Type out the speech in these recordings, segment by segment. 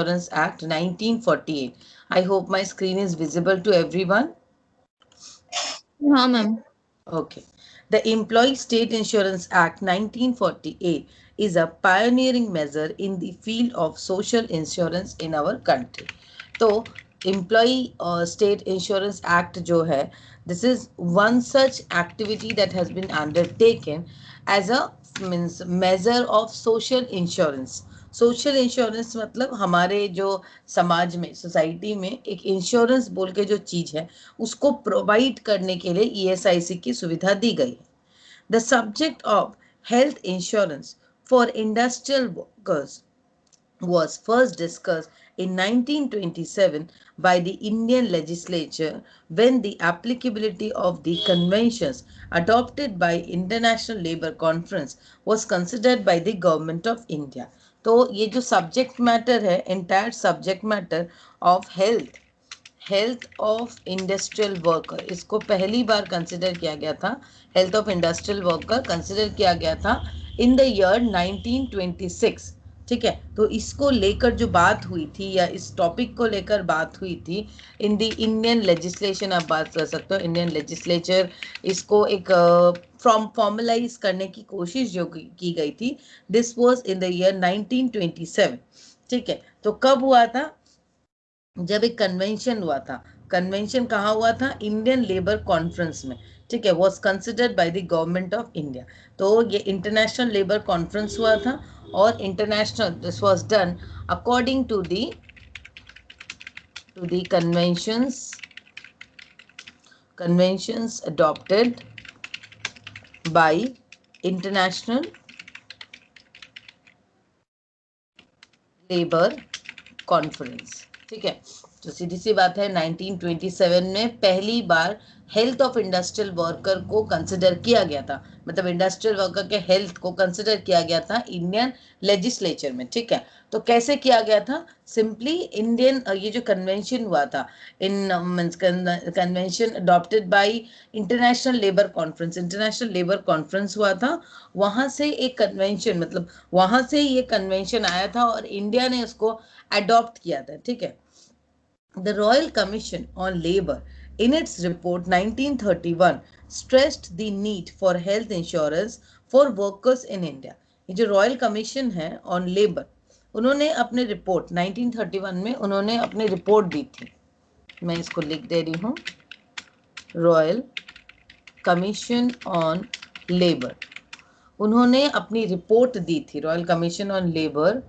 Insurance Act 1948. I hope my screen is visible to everyone. हाँ ma'am. Okay. The Employee State Insurance Act 1948 is a pioneering measure in the field of social insurance in our country. तो Employee State Insurance Act जो है, this is one such activity that has been undertaken as a means measure of social insurance. Social insurance मतलब हमारे जो समाज में, society में एक इंश्योरेंस बोल के जो चीज है उसको प्रोवाइड करने के लिए ईएसआईसी की सुविधा दी गई है. The subject of health insurance for industrial workers was first discussed in 1927 by the Indian legislature when the applicability of the conventions adopted by International Labour Conference was considered by the government of India. तो ये जो subject matter है, entire subject matter of health of industrial worker, इसको पहली बार consider किया गया था. Health of industrial worker consider किया गया था इन द ईयर 1926. ठीक है, तो इसको लेकर जो बात हुई थी या इस टॉपिक को लेकर बात हुई थी इन द इंडियन लेजिस्लेशन, आप बात कर सकते हो इंडियन लेजिस्लेचर, इसको एक फॉर्मलाइज करने की कोशिश जो की गई थी. This was in the year 1927. ठीक है, तो कब हुआ था? जब एक कन्वेंशन हुआ था. कन्वेंशन कहाँ हुआ था? इंडियन लेबर कॉन्फ्रेंस में. ठीक है, was considered by the government of India. तो ये इंटरनेशनल लेबर कॉन्फ्रेंस हुआ था और international this was done according to the conventions adopted by international labour conference. ठीक है, तो सीधी सी बात है 1927 में पहली बार हेल्थ ऑफ इंडस्ट्रियल वर्कर को कंसिडर किया गया था, मतलब इंडस्ट्रियल वर्कर के हेल्थ को कंसिडर किया गया था इंडियन लेजिस्लेचर में. ठीक है, तो कैसे किया गया था? सिंपली इंडियन ये जो कन्वेंशन हुआ था, in means convention adopted by International labour Conference, International labour conference हुआ था. वहां से एक कन्वेंशन, मतलब वहां से ये कन्वेंशन आया था और इंडिया ने उसको अडॉप्ट किया था. ठीक है, The Royal Commission on Labour, in its report 1931, stressed the need for health insurance for workers in India. ये जो रॉयल कमीशन है ऑन लेबर, उन्होंने अपने रिपोर्ट 1931 में उन्होंने अपनी रिपोर्ट दी थी. मैं इसको लिख दे रही हूँ, रॉयल कमीशन ऑन लेबर. उन्होंने अपनी रिपोर्ट दी थी, रॉयल कमीशन ऑन लेबर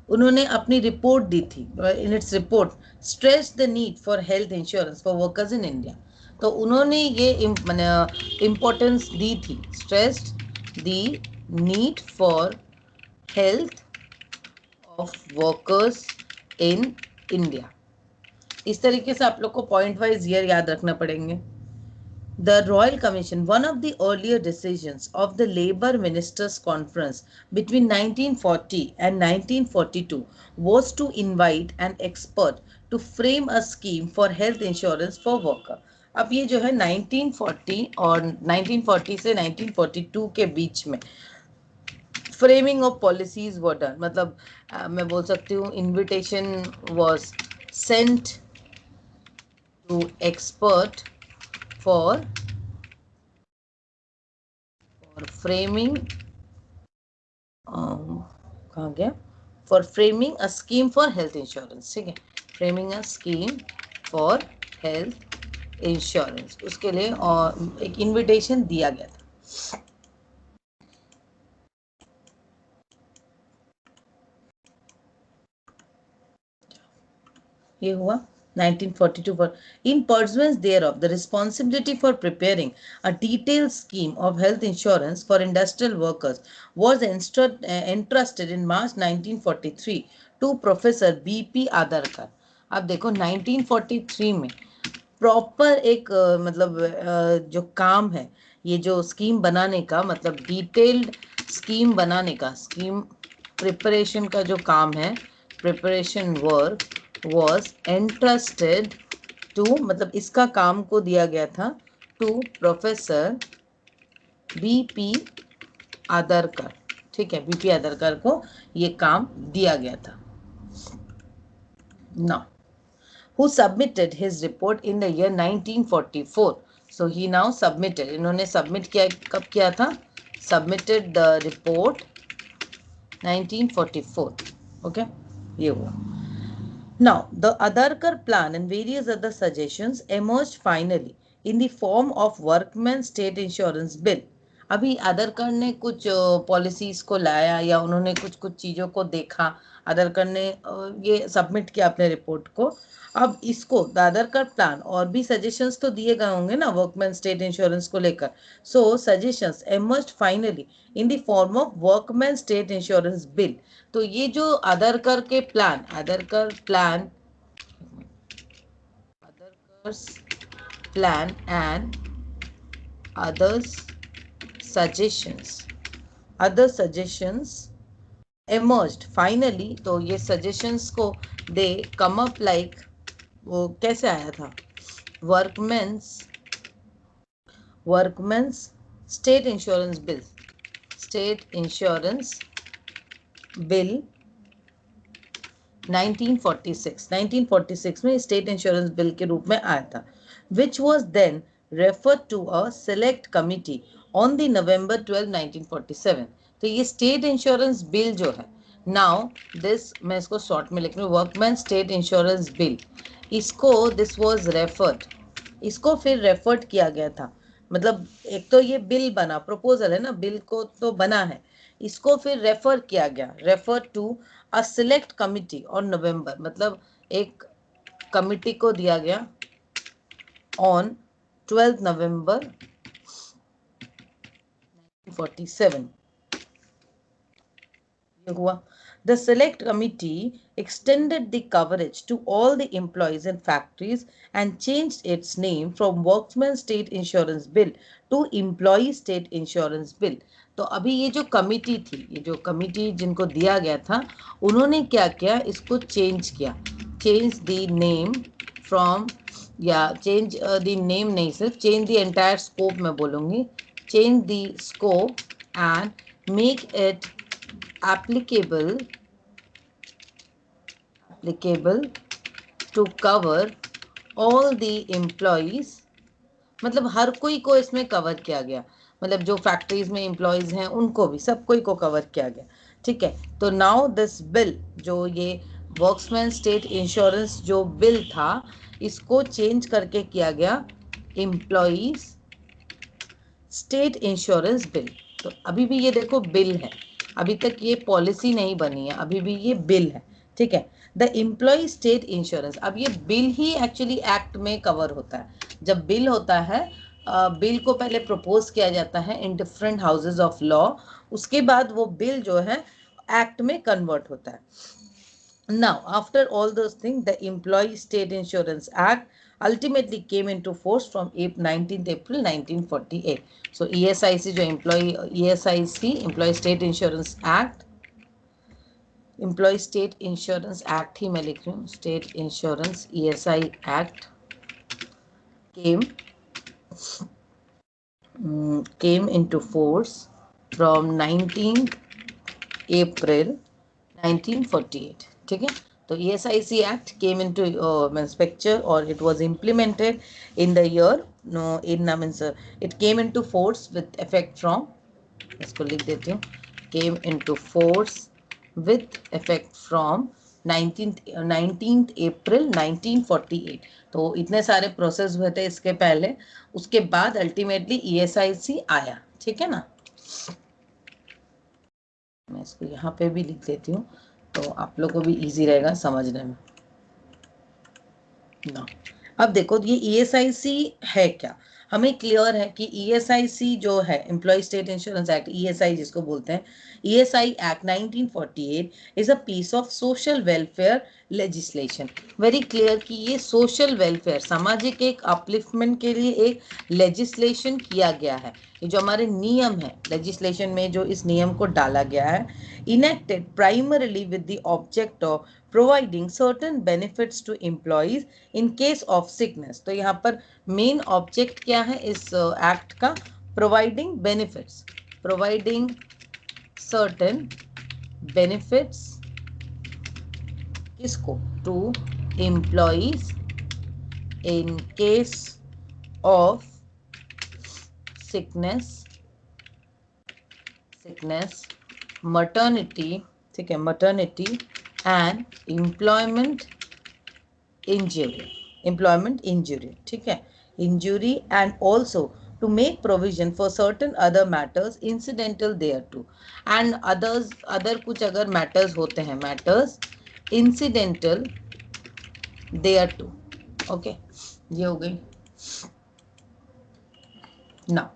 उन्होंने अपनी रिपोर्ट दी थी. In its report stress the need for health insurance for workers in India. तो उन्होंने ये इम्पोर्टेंस दी थी, stressed the need for health of workers in India. इस तरीके से आप लोग को पॉइंट वाइज ईयर याद रखना पड़ेंगे. The Royal Commission, one of the earlier decisions of the Labour Ministers' Conference between 1940 and 1942, was to invite an expert to frame a scheme for health insurance for worker. अब ये जो है 1940 और 1940 से 1942 के बीच में framing of policies were done, मतलब मैं बोल सकती हूँ invitation was sent to expert for framing कहाँ गया, for framing a scheme for health insurance. ठीक है, framing a scheme for health insurance, उसके लिए एक इनविटेशन दिया गया था. ये हुआ 1942 for in pursuance thereof the responsibility for preparing a detailed scheme of health insurance for industrial workers was entrusted in March 1943 to Professor B.P. Adarkar. अब देखो 1943 में प्रॉपर एक मतलब जो काम है, ये जो स्कीम बनाने का, मतलब डिटेल्ड स्कीम बनाने का, स्कीम प्रिपरेशन का जो काम है, preparation work was entrusted to, मतलब इसका काम को दिया गया था टू प्रोफेसर B.P. आदरकर. ठीक है, बीपी आदरकर को ये काम दिया गया था। Now who submitted his report in the year 1944. So he now submitted, इन्होंने सबमिट किया, कब किया था? Submitted the report 1944. Okay, ये हुआ. Now the Adarkar plan and various other suggestions emerged finally in the form of Workmen's State Insurance Bill. अभी आदरकर ने कुछ पॉलिसीज को लाया या उन्होंने कुछ कुछ चीज़ों को देखा, आदरकर ने ये सबमिट किया अपने रिपोर्ट को। अब इसको आदरकर प्लान और भी सजेशंस तो दिए गए होंगे ना वर्कमैन स्टेट इंश्योरेंस को लेकर। So suggestions emerged finally in the form of workman state insurance bill. तो ये जो आदरकर के plan, Adarkar plan and others suggestions emerged finally, तो ये suggestions को they come up like, वो कैसे आया था? वर्कमेंस स्टेट इंश्योरेंस बिल 1946 में स्टेट इंश्योरेंस बिल के रूप में आया था, which was then referred to a select committee on the November 12, 1947. तो ये स्टेट इंश्योरेंस बिल जो है, नाउ दिस, मैं इसको शॉर्ट में लिख रही हूँ, वर्कमैन स्टेट इंश्योरेंस बिल, इसको दिस वाज रेफर्ड, इसको फिर रेफर्ड किया गया था। मतलब एक तो ये बिल बना, प्रपोजल है ना, बिल को तो बना है, इसको फिर रेफर किया गया, refer to a select committee on November, मतलब एक कमिटी को दिया गया ऑन 12 नवंबर 1947 ये हुआ। The select committee extended the coverage to all the employees in factories and changed its name from Workmen's State Insurance Bill to Employee State Insurance Bill. तो अभी ये जो कमिटी थी, ये जो कमिटी जिनको दिया गया था, उन्होंने क्या किया, इसको चेंज किया, चेंज द नेम फ्रॉम, या चेंज द नेम नहीं, सिर्फ चेंज द एंटायर स्कोप मैं बोलूँगी, change the scope and make it applicable to cover all the employees, मतलब हर कोई को इसमें कवर किया गया, मतलब जो फैक्ट्रीज में एम्प्लॉयज हैं उनको भी, सब कोई को कवर किया गया। ठीक है, तो नाउ दिस बिल, जो ये वर्कमैन स्टेट इंश्योरेंस जो बिल था, इसको चेंज करके किया गया एम्प्लॉयज स्टेट इंश्योरेंस बिल। तो अभी भी ये देखो बिल है, अभी तक ये पॉलिसी नहीं बनी है, अभी भी ये बिल है। ठीक है, द एम्प्लॉय स्टेट इंश्योरेंस, अब ये बिल ही एक्चुअली एक्ट में कवर होता है। जब बिल होता है, बिल को पहले प्रपोज किया जाता है in different houses of law, उसके बाद वो बिल जो है एक्ट में कन्वर्ट होता है। Now, after all those things, the Employee State Insurance Act ultimately came into force from 19th April 1948. So, ESIC जो Employee State Insurance Act, Employee State Insurance Act ही मैं लिख रही हूँ, State Insurance ESI Act came into force from 19th April 1948. ठीक है, तो ESIC Act came into picture, or it was implemented in the year, it came into force with effect from, इसको लिख देती हूँ, came into force with effect from 19th April 1948. तो इतने सारे प्रोसेस हुए थे इसके पहले, उसके बाद अल्टीमेटली ESIC आया। ठीक है ना, मैं इसको यहाँ पे भी लिख देती हूँ तो आप लोगों को भी इजी रहेगा समझने में ना। अब देखो ये ESIC है क्या, हमें क्लियर है कि ESIC जो है, employ state insurance act, ESI जिसको बोलते हैं, ESI act 1948 is a piece of social welfare legislation. Very clear कि ये सोशल वेलफेयर, सामाजिक एक अपलिफ्टमेंट के लिए एक लेजिस्लेशन किया गया है। ये जो हमारे नियम है, लेजिस्लेशन में जो इस नियम को डाला गया है, enacted primarily with the object of providing certain benefits to employees in case of sickness. तो यहाँ पर मेन ऑब्जेक्ट क्या है इस एक्ट का, providing benefits, providing certain benefits किसको? To employees in case of sickness, maternity, ठीक है, maternity and employment injury, ठीक है, injury, and also to make provision for certain other matters incidental thereto, and other कुछ अगर matters होते हैं, matters incidental thereto, okay, ये हो गई. Now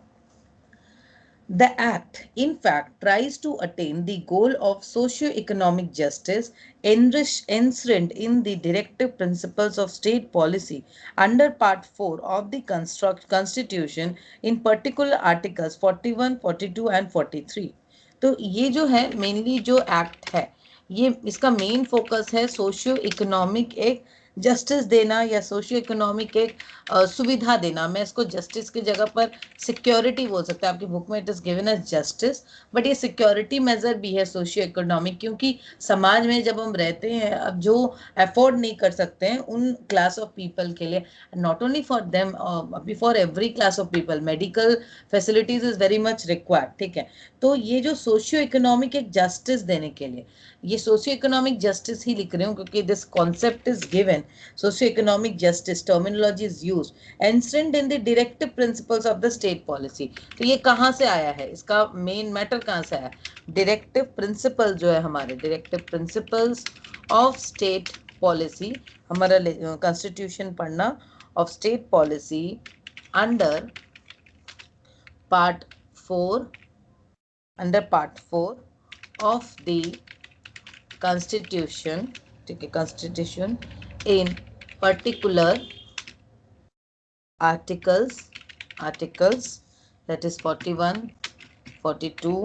the Act, in fact, tries to attain the goal of socio-economic justice enshrined in the directive principles of state policy under Part 4 of the Constitution, in particular Articles 41, 42 and 43. तो ये जो है mainly जो act है, ये इसका main focus है socio economic एक जस्टिस देना या सोशियो इकोनॉमिक एक सुविधा देना. मैं इसको जस्टिस की जगह पर सिक्योरिटी बोल सकते हैं. आपकी बुक में it is given as justice, but ये सिक्योरिटी मेजर भी है सोशियो इकोनॉमिक, क्योंकि समाज में जब हम रहते हैं, अब जो अफोर्ड नहीं कर सकते हैं उन क्लास ऑफ पीपल के लिए, not only for them, for every class of people, medical facilities is very much required, ठीक है. तो ये जो सोशियो इकोनॉमिक एक जस्टिस देने के लिए, ये सोशियो इकोनॉमिक जस्टिस ही लिख रही हूँ क्योंकि this concept is given. Socio economic justice terminology is use enshrined in the directive principles of the state policy. तो ये कहाँ से आया है, इसका मेन मैटर कहाँ से आया? डायरेक्टिव प्रिंसिपल जो है हमारे, directive principles of state policy, हमारा कॉन्स्टिट्यूशन पढ़ना, of state policy under part 4, under part 4 of the constitution, ठीक है, constitution, in particular articles that is 41, 42,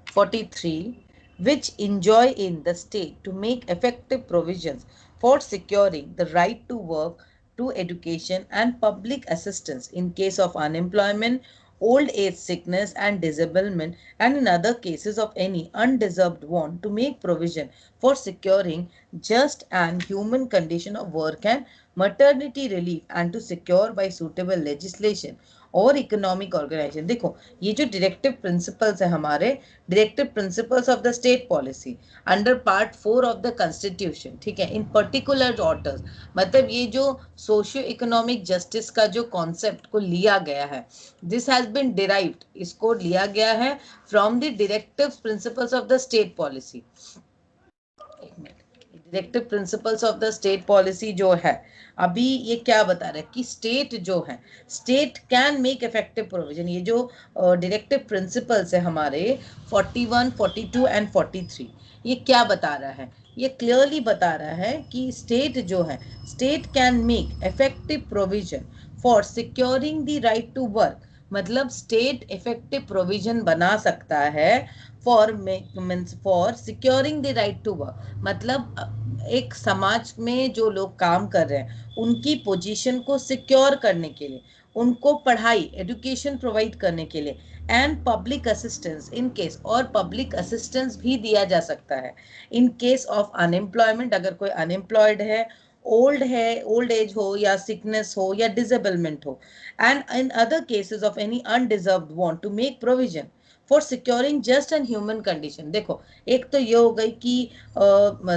43, which enjoin in the state to make effective provisions for securing the right to work, to education and public assistance in case of unemployment, old age, sickness and disablement, and in other cases of any undeserved want, to make provision for securing just and human condition of work and maternity relief, and to secure by suitable legislation और economic organisation. देखो ये जो directive principles है हमारे, directive principles of the state policy under part 4 of the constitution, ठीक है, इन particular orders, मतलब ये जो सोशियो इकोनॉमिक जस्टिस का जो कॉन्सेप्ट को लिया गया है, दिस हैज बीन डिराइव्ड, इसको लिया गया है from the directive principles of the state policy. Directive principles of the state policy जो है, अभी ये क्या बता रहा है कि स्टेट जो है, state can make effective provision. ये जो डायरेक्टिव प्रिंसिपल्स है हमारे 41, 42 एंड 43, ये क्या बता रहा है? ये क्लियरली बता रहा है कि स्टेट जो है, state can make effective provision for securing the right to work. मतलब स्टेट इफेक्टिव प्रोविजन बना सकता है for securing the right to work. मतलब एक समाज में जो लोग काम कर रहे हैं उनकी पोजीशन को सिक्योर करने के लिए, उनको पढ़ाई एजुकेशन प्रोवाइड करने के लिए, and public assistance in case, और पब्लिक असिस्टेंस भी दिया जा सकता है इन केस ऑफ अनएम्प्लॉयमेंट, अगर कोई अनएम्प्लॉयड है, ओल्ड एज हो या सिकनेस हो या डिसेबलमेंट हो, and in other cases of any undeserved want to make provision for securing just and human condition. देखो एक तो ये हो गई कि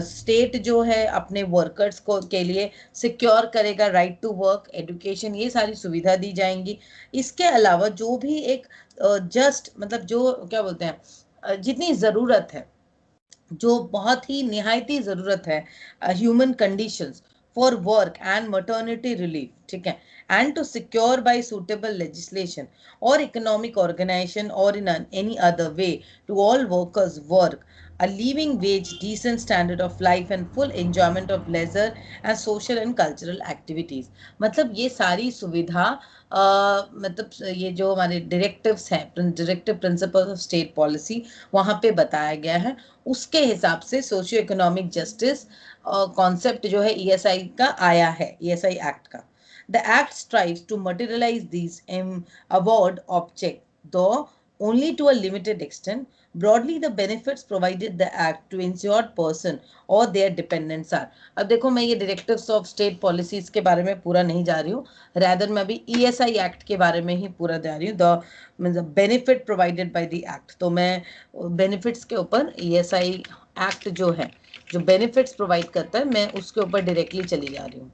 स्टेट जो है अपने वर्कर्स को के लिए सिक्योर करेगा राइट टू वर्क, एजुकेशन, ये सारी सुविधा दी जाएंगी. इसके अलावा जो भी एक जस्ट मतलब जो क्या बोलते हैं जितनी ज़रूरत है, जो बहुत ही निहायती ज़रूरत है human conditions for work and maternity relief, ठीक है, and to secure by suitable legislation or economic organization or in any other way to all workers work, a living wage, decent standard of life and full enjoyment of leisure and social and cultural activities. मतलब ये सारी सुविधा मतलब ये जो हमारे directives हैं, directive principles of state policy, वहाँ पे बताया गया है. उसके हिसाब से सोशियो इकोनॉमिक जस्टिस कॉन्सेप्ट जो है ईएसआई का आया है, ईएसआई एक्ट का. The Act strives to materialize these award objects, though only to a limited extent, Broadly, the benefits provided the act to insured person or their dependents are. अब देखो मैं ये डायरेक्टिव्स ऑफ स्टेट पॉलिसीज के बारे में पूरा नहीं जा रही हूँ, रैदर मैं अभी ईएसआई एक्ट के बारे में ही पूरा जा रही हूँ, द मतलब benefit provided by the act. तो मैं बेनिफिट्स के ऊपर ईएसआई एक्ट जो है, जो बेनिफिट्स प्रोवाइड करता है, मैं उसके ऊपर डायरेक्टली चली जा रही हूँ।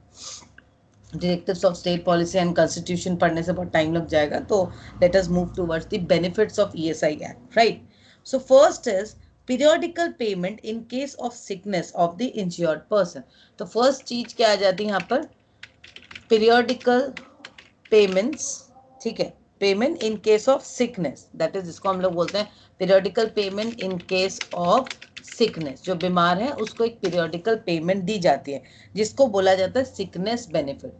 Directives of state policy and constitution पढ़ने से बहुत टाइम लग जाएगा, तो let us move towards the benefits of ESI act, right. So first is periodical payment in case of sickness of the insured person. तो फर्स्ट चीज क्या आ जाती है यहाँ पर, पीरियोडिकल पेमेंट्स, ठीक है, payment in case of sickness, that is जिसको हम लोग बोलते हैं periodical payment in case of sickness. जो बीमार है उसको एक पीरियोडिकल पेमेंट दी जाती है, जिसको बोला जाता है सिकनेस बेनिफिट,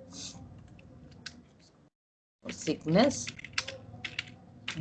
सिकनेस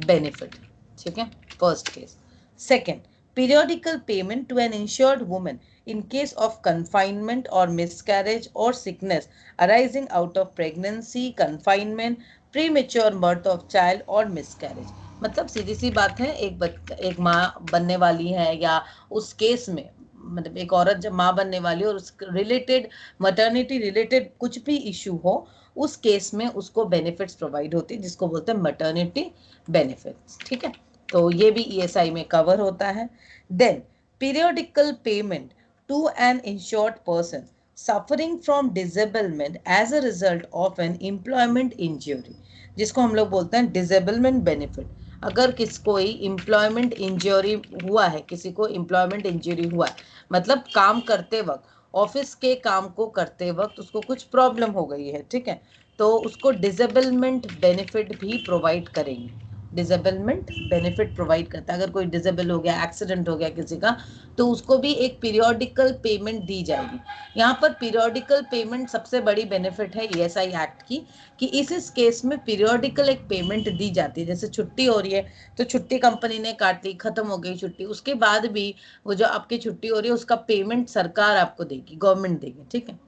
बेनिफिट, ठीक है, first case. Second, periodical payment to an insured woman in case of confinement or miscarriage or sickness arising out of pregnancy, confinement, premature birth of child or miscarriage। मतलब सीधी सी बात है, एक माँ बनने वाली है या उस केस में, मतलब एक औरत जब माँ बनने वाली और उस रिलेटेड मटर्निटी रिलेटेड कुछ भी इश्यू हो, उस केस में उसको बेनिफिट्स प्रोवाइड होती है, जिसको बोलते हैं मटर्निटी बेनिफिट्स, ठीक है। तो ये भी ईएसआई में कवर होता है। Then periodical payment to an insured person suffering from disablement as a result of an employment injury, जिसको हम लोग बोलते हैं disablement benefit। अगर कोई employment injury हुआ है, किसी को employment injury हुआ है, मतलब काम करते वक्त, ऑफिस के काम को करते वक्त उसको कुछ प्रॉब्लम हो गई है, ठीक है, तो उसको डिसेबलमेंट बेनिफिट भी प्रोवाइड करेंगे। डिसेबलमेंट बेनिफिट प्रोवाइड करता है, अगर कोई डिसेबल हो गया, एक्सीडेंट हो गया किसी का, तो उसको भी एक पीरियोडिकल पेमेंट दी जाएगी। यहाँ पर पीरियोडिकल पेमेंट सबसे बड़ी बेनिफिट है ईएसआई एक्ट की, कि इस केस में पीरियोडिकल एक पेमेंट दी जाती है। जैसे छुट्टी हो रही है तो छुट्टी कंपनी ने काट ली, खत्म हो गई छुट्टी, उसके बाद भी वो जो आपकी छुट्टी हो रही है उसका पेमेंट सरकार आपको देगी, गवर्नमेंट देगी, ठीक है।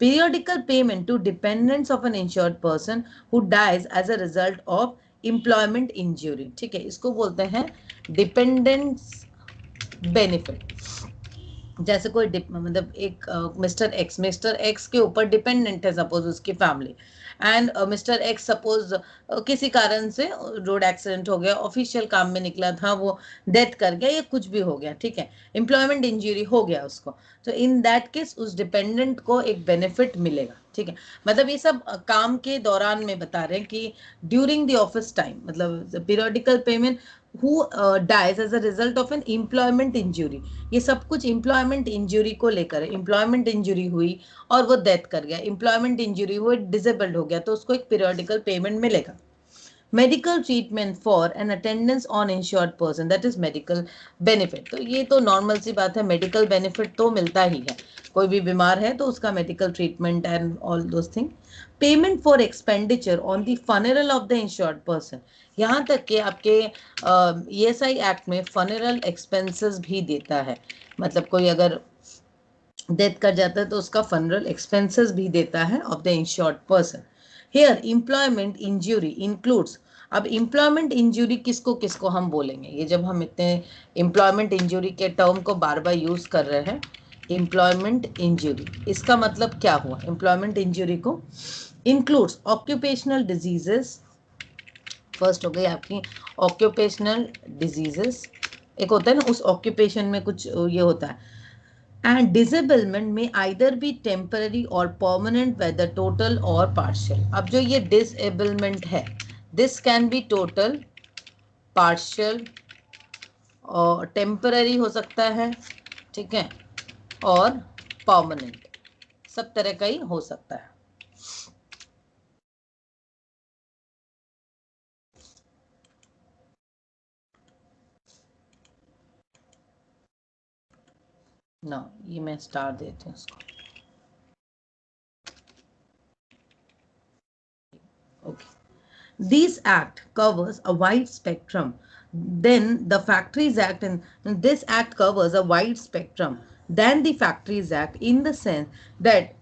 Periodical payment to dependents of an insured person who dies as a result of employment injury, ठीक है, इसको बोलते हैं डिपेंडेंट्स बेनिफिट। जैसे कोई मतलब एक मिस्टर एक्स के ऊपर डिपेंडेंट है सपोज उसकी family, and mister x suppose किसी कारण से रोड एक्सीडेंट हो गया, ऑफिशियल काम में निकला था, वो डेथ कर गया या कुछ भी हो गया, ठीक है, एम्प्लॉयमेंट इंजरी हो गया उसको, तो इन दैट केस उस डिपेंडेंट को एक बेनिफिट मिलेगा, ठीक है। मतलब ये सब काम के दौरान में बता रहे हैं कि ड्यूरिंग द ऑफिस टाइम, मतलब periodical payment who dies as a result of an employment injury, ये सब कुछ एम्प्लॉयमेंट इंजरी को लेकर है। एम्प्लॉयमेंट इंजरी हुई और वो डेथ कर गया, एम्प्लॉयमेंट इंजरी हुई, डिसेबल्ड हो गया, तो उसको एक पीरियोडिकल पेमेंट मिलेगा। Medical treatment for an attendance on insured person, that is medical benefit. तो ये तो नॉर्मल सी बात है, मेडिकल बेनिफिट तो मिलता ही है, कोई भी बीमार है तो उसका medical treatment and all those thing. Payment for expenditure on the funeral of the insured person, यहाँ तक कि आपके ईएसआई एक्ट में फनरल एक्सपेंसेस भी देता है, मतलब कोई अगर डेथ कर जाता है तो उसका फनरल एक्सपेंसेस भी देता है of the insured person. Here employment injury includes, अब एम्प्लॉयमेंट इंजरी किसको किसको हम बोलेंगे, ये जब हम इतने एम्प्लॉयमेंट इंजरी के टर्म को बार बार यूज कर रहे हैं, एम्प्लॉयमेंट इंजरी, इसका मतलब क्या हुआ, एम्प्लॉयमेंट इंजरी को इंक्लूड्स ऑक्यूपेशनल डिजीजेस, फर्स्ट हो गई आपकी ऑक्यूपेशनल डिजीजेस, एक होता है ना उस ऑक्यूपेशन में कुछ ये होता है, and disablement may either be temporary or permanent whether total or partial। अब जो ये disablement है, this can be total, partial और temporary हो सकता है, ठीक है, और permanent, सब तरह का ही हो सकता है। ना ये मैं स्टार देती हूँ उसको, okay. This act covers a wide spectrum. Then the Factories Act, and this act covers a wide spectrum than the Factories Act in the sense that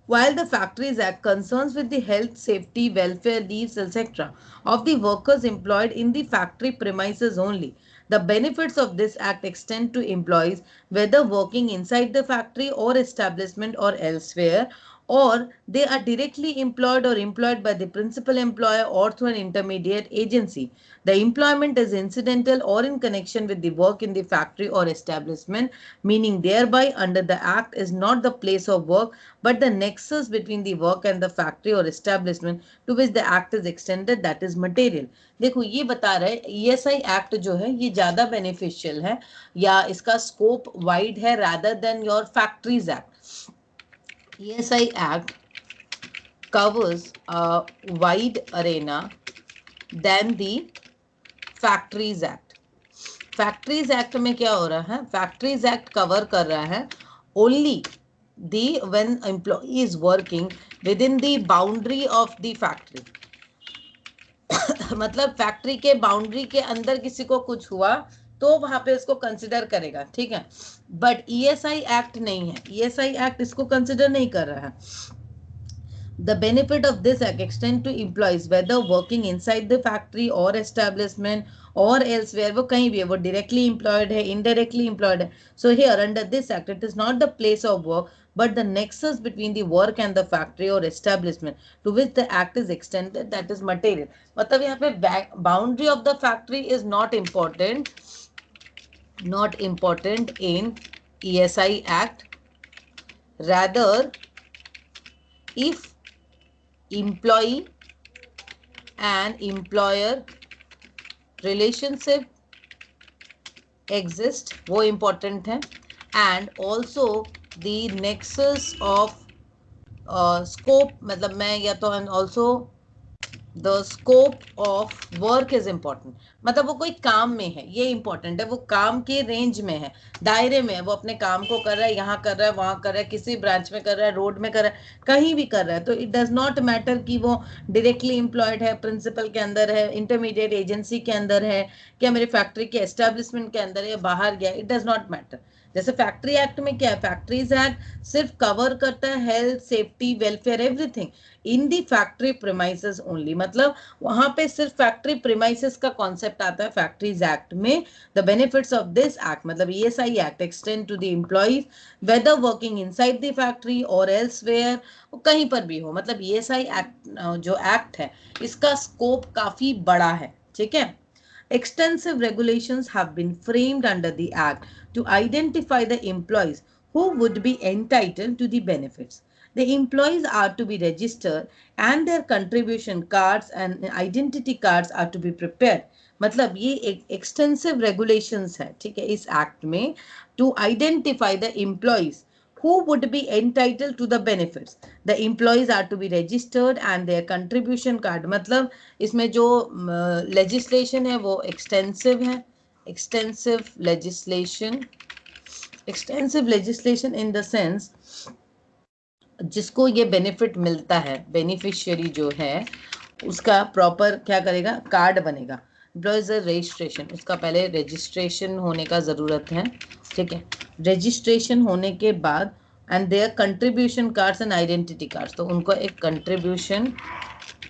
while the Factories Act concerns with the health, safety, welfare, leaves, etc. of the workers employed in the factory premises only, The benefits of this act extend to employees whether working inside the factory or establishment or elsewhere, or they are directly employed or employed by the principal employer or through an intermediate agency. The employment is incidental or in connection with the work in the factory or establishment, meaning thereby under the act is not the place of work but the nexus between the work and the factory or establishment to which the act is extended, that is material. देखो ये बता रहे ESI act जो है ये ज्यादा beneficial है या इसका स्कोप वाइड है rather than your factories act. ESI Act covers a wide arena than the Factories Act. Factories Act में क्या हो रहा है? Factories Act cover कर रहा है only the when employee is working within the boundary of the factory. मतलब factory के बाउंड्री के अंदर किसी को कुछ हुआ तो वहां पे उसको कंसिडर करेगा, ठीक है. बट ईएसआई एक्ट नहीं है, ईएसआई एक्ट इसको कंसिडर नहीं कर रहा है. The benefit of this act extend to employees whether working inside the factory or establishment or elsewhere. वो कहीं भी है, वो directly employed है, indirectly employed है. So here under this act it is not the place of work but the nexus between the work and the factory or establishment to which the act is extended, that is material. मतलब यहाँ पे boundary of the factory is not important in ESI Act. Rather, if employee and employer relationship exist, वो important है, and also the nexus of scope, मतलब मैं या तो and also the scope of work is important. मतलब वो कोई काम में है, ये important है, वो काम के रेंज में है, दायरे में है, वो अपने काम को कर रहा है, यहाँ कर रहा है, वहां कर रहा है, किसी ब्रांच में कर रहा है, रोड में कर रहा है, कहीं भी कर रहा है. तो इट डज नॉट मैटर कि वो डायरेक्टली एम्प्लॉयड है, प्रिंसिपल के अंदर है, इंटरमीडिएट एजेंसी के अंदर है, क्या मेरे फैक्ट्री के एस्टेब्लिशमेंट के अंदर है, बाहर गया, इट डज नॉट मैटर. जैसे फैक्ट्री एक्ट में क्या है, फैक्ट्रीज एक्ट सिर्फ कवर करता है health, safety, welfare, everything in the factory premises only. मतलब वहां पे सिर्फ फैक्ट्री प्रीमाइसेस का कॉन्सेप्ट आता है फैक्ट्रीज एक्ट में. The benefits of this act मतलब ESI act extend to the employees whether working inside the factory और एल्सवेयर, कहीं पर भी हो. मतलब ईएसआई एक्ट जो एक्ट है इसका स्कोप काफी बड़ा है, ठीक है. Extensive regulations have been framed under the Act to identify the employees who would be entitled to the benefits. The employees are to be registered and their contribution cards and identity cards are to be prepared. मतलब ये एक extensive regulations है, ठीक है, इस act में to identify the employees who would be entitled to the benefits. The employees are to be registered and their contribution card. मतलब इसमें जो legislation है वो extensive है, extensive legislation in the sense जिसको ये benefit मिलता है, beneficiary जो है उसका proper क्या करेगा, कार्ड बनेगा. एम्प्लॉयज रजिस्ट्रेशन, उसका पहले रजिस्ट्रेशन होने का ज़रूरत है, ठीक है. रजिस्ट्रेशन होने के बाद and their contribution cards and identity cards, तो उनको एक contribution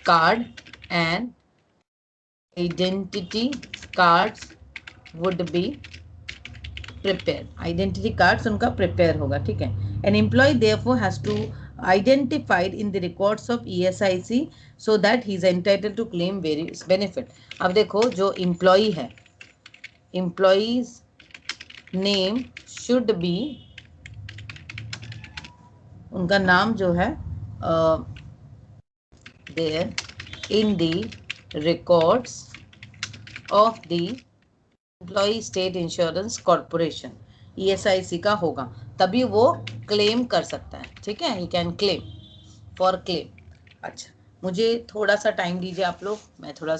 card and identity cards would be prepare. Identity cards उनका प्रिपेयर होगा, ठीक है. An employ therefore has to identified in the records of ESIC so that he is entitled to claim various benefit. अब देखो जो employee है, employee's name should be, उनका नाम जो है there in the records of the Employee State Insurance Corporation, ESIC का होगा, तभी वो क्लेम कर सकता है, ठीक है. He can claim for claim. अच्छा, मुझे थोड़ा सा टाइम दीजिए आप लोग, मैं थोड़ा